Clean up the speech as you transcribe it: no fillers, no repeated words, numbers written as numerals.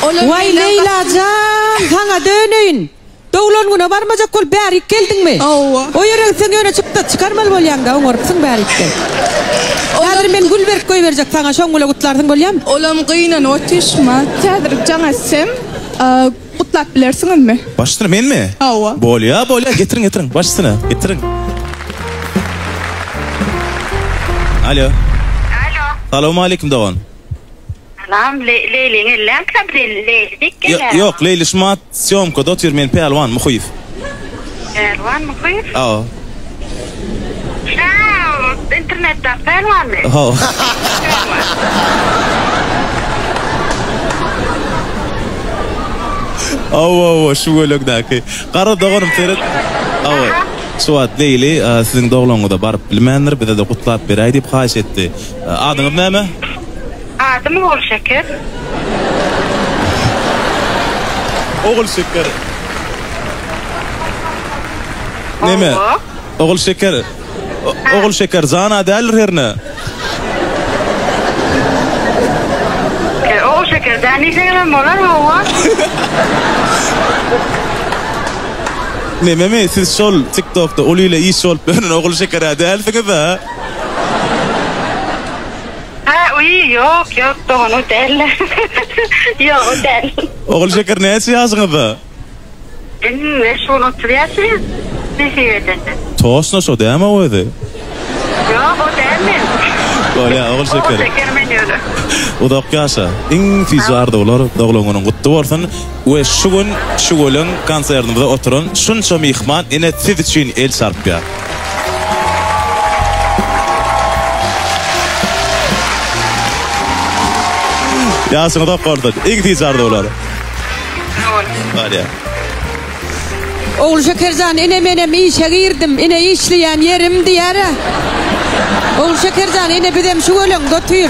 Vay Leylacan, sana dönün. Doğulan güne varmacak kol bärik geldin mi? O yerin sen öne çıktı, çıkarmal bolyan da, oňorupsyň bärikden. Häzir men gül berip koy berjek sana, şoňgula gutlarsyň bolýam. Olam gyýnan otýşma, häzir jaňasym, gutlap bilersiňizmi? Başystyna menmi? Bolýa, getirin, başystyna, getirin. Alo. Salamu aleykum Doğan. Salam, Leyli'nin ellen kabrileydik gelen. Yok, Leyli şmat syomkada otyr men pelwan muhyif. Pelwan muhyif? Aa. İnternette pelwan mı? Ha. Awa, şu gölükdäki. Qara Doğanım seret. Awa. Suat Leyli, sizin doğulaňyzda barıp bilmendir, bize de gutlap beräý diýip haýyş etdi. Adyňyz näme? Adım Oğul Şeker. Oğul Şeker. Näme? Oğul Şeker. Oğul Şeker zana dälir herne. Oğul Şeker däni seýlem bolar owa. Näme siz şol TikTok'da olyla iş şol benen Oğul Şeker dälsiňiz-a? Yok, doğru değil. Yok, değil. Oğul Şeker näçe ýazyňyz? Ne şunu oturuyorsun? Ne seýedin? Tosna şo däme o edi. Yok, o değil. Bolýa, Oğul Şeker. Oğul Şeker men ýöle. Udak ýaşa. Iň fiýarda bolar, doglaňyň gutly bolsun. We şu gün şu gölen konsertinde oturan şunça mihman ene siz üçin el sarpýar. Ýasyny da gordy. Iň fiýarda bolar. Bolýa. Oğul Şekercan, ene menem işe girdim, ene işleyen yerim diýär. Oğul Şekercan, ene bidem şu göleňde otyr.